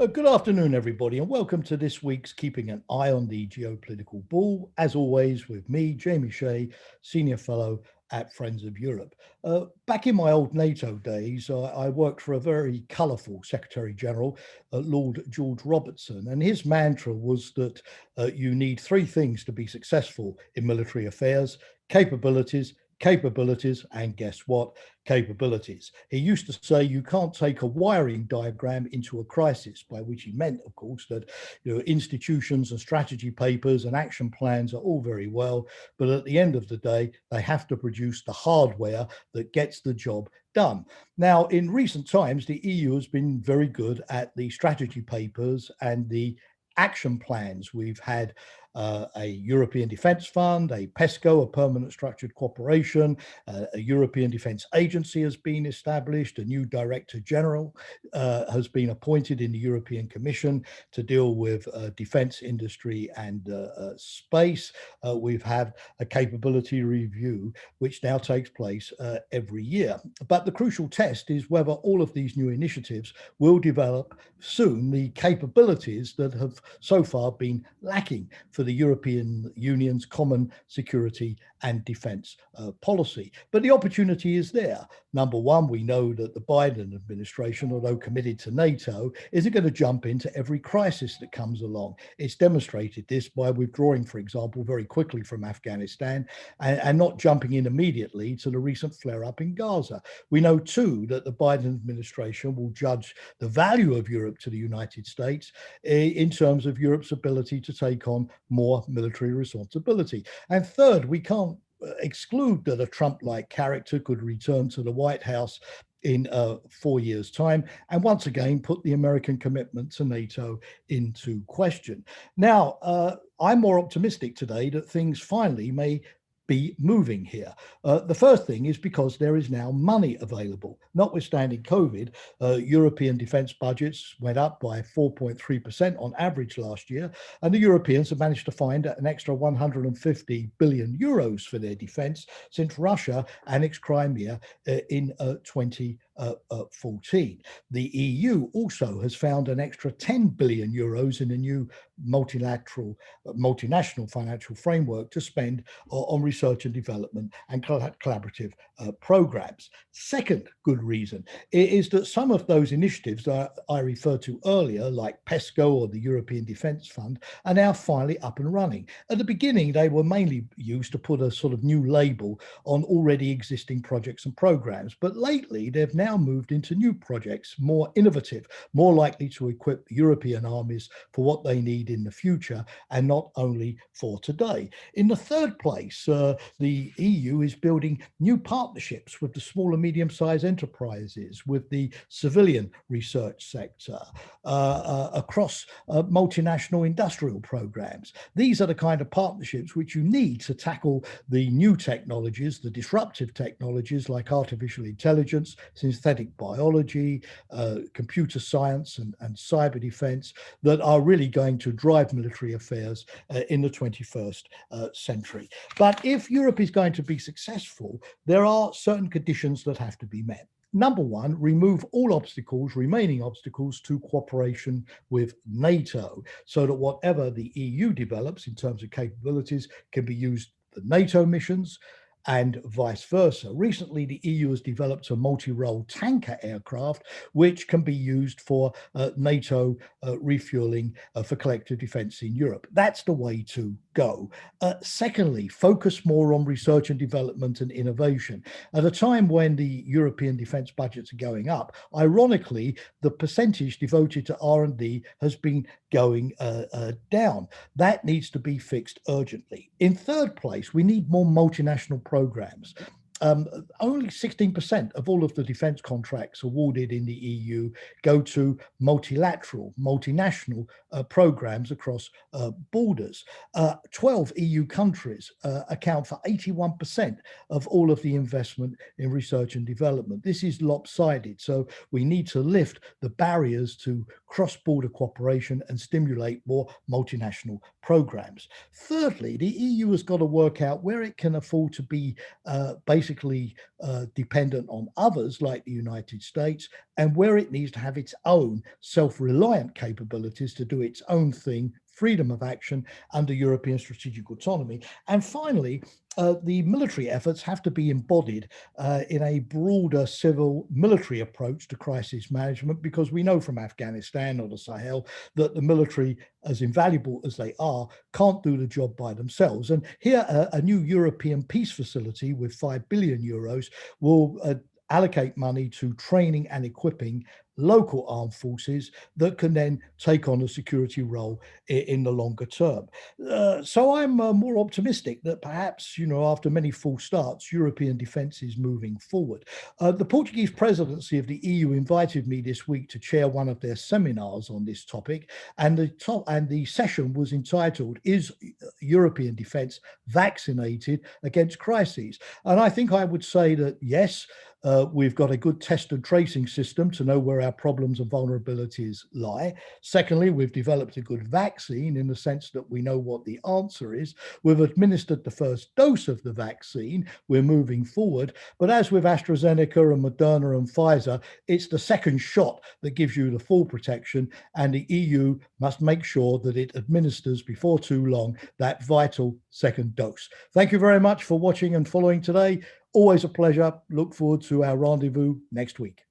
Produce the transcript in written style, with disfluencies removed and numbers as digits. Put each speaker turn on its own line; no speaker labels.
Good afternoon, everybody, and welcome to this week's Keeping an Eye on the Geopolitical Ball. As always, with me, Jamie Shea, Senior Fellow at Friends of Europe. Back in my old NATO days, I worked for a very colourful Secretary General, Lord George Robertson, and his mantra was that you need three things to be successful in military affairs: capabilities, capabilities, and guess what? Capabilities. He used to say you can't take a wiring diagram into a crisis, by which he meant, of course, that institutions and strategy papers and action plans are all very well, but at the end of the day, they have to produce the hardware that gets the job done. Now, in recent times, the EU has been very good at the strategy papers and the action plans. We've had a European Defence Fund, a PESCO, a permanent structured cooperation, a European Defence Agency has been established, a new Director General has been appointed in the European Commission to deal with defence industry and space. We've had a capability review, which now takes place every year. But the crucial test is whether all of these new initiatives will develop soon the capabilities that have so far been lacking for the European Union's common security and defence policy. But the opportunity is there. Number one, we know that the Biden administration, although committed to NATO, isn't going to jump into every crisis that comes along. It's demonstrated this by withdrawing, for example, very quickly from Afghanistan and not jumping in immediately to the recent flare-up in Gaza. We know too that the Biden administration will judge the value of Europe to the United States in terms of Europe's ability to take on more military responsibility. And third, we can't exclude that a Trump-like character could return to the White House in 4 years' time and once again put the American commitment to NATO into question. Now, I'm more optimistic today that things finally may be moving here. The first thing is because there is now money available. Notwithstanding COVID, European defence budgets went up by 4.3% on average last year, and the Europeans have managed to find an extra 150 billion euros for their defence since Russia annexed Crimea in 2014. The EU also has found an extra 10 billion euros in a new multinational financial framework to spend on research and development and collaborative programs. Second good reason is that some of those initiatives that I referred to earlier, like PESCO or the European Defence Fund, are now finally up and running. At the beginning, they were mainly used to put a sort of new label on already existing projects and programs, but lately they've now moved into new projects, more innovative, more likely to equip European armies for what they need in the future and not only for today. In the third place, the EU is building new partnerships with the small and medium-sized enterprises, with the civilian research sector, across multinational industrial programs. These are the kind of partnerships which you need to tackle the new technologies, the disruptive technologies like artificial intelligence, synthetic biology, computer science and cyber defense that are really going to drive military affairs in the 21st century. But if Europe is going to be successful, there are certain conditions that have to be met. Number one, remove all obstacles, remaining obstacles to cooperation with NATO, so that whatever the EU develops in terms of capabilities can be used for NATO missions and vice versa. Recently, the EU has developed a multi-role tanker aircraft, which can be used for NATO refueling for collective defence in Europe. That's the way to go. Secondly, focus more on research and development and innovation. At a time when the European defence budgets are going up, ironically, the percentage devoted to R&D has been going down. That needs to be fixed urgently. In third place, we need more multinational programs. Only 16% of all of the defence contracts awarded in the EU go to multinational programs across borders. 12 EU countries account for 81% of all of the investment in research and development. This is lopsided, so we need to lift the barriers to cross-border cooperation and stimulate more multinational programs. Thirdly, the EU has got to work out where it can afford to be basically dependent on others like the United States, and where it needs to have its own self-reliant capabilities to do its own thing, freedom of action under European strategic autonomy. And finally, the military efforts have to be embodied in a broader civil military approach to crisis management, because we know from Afghanistan or the Sahel that the military, as invaluable as they are, can't do the job by themselves. And here, a new European peace facility with 5 billion euros will allocate money to training and equipping local armed forces that can then take on a security role in the longer term. So I'm more optimistic that perhaps, after many false starts, European defence is moving forward. The Portuguese presidency of the EU invited me this week to chair one of their seminars on this topic, and the session was entitled, "Is European Defence Vaccinated Against Crises?" And I think I would say that yes, we've got a good test and tracing system to know where our problems and vulnerabilities lie. Secondly, we've developed a good vaccine in the sense that we know what the answer is. We've administered the first dose of the vaccine. We're moving forward. But as with AstraZeneca and Moderna and Pfizer, it's the second shot that gives you the full protection, and the EU must make sure that it administers before too long that vital second dose. Thank you very much for watching and following today. Always a pleasure. Look forward to our rendezvous next week.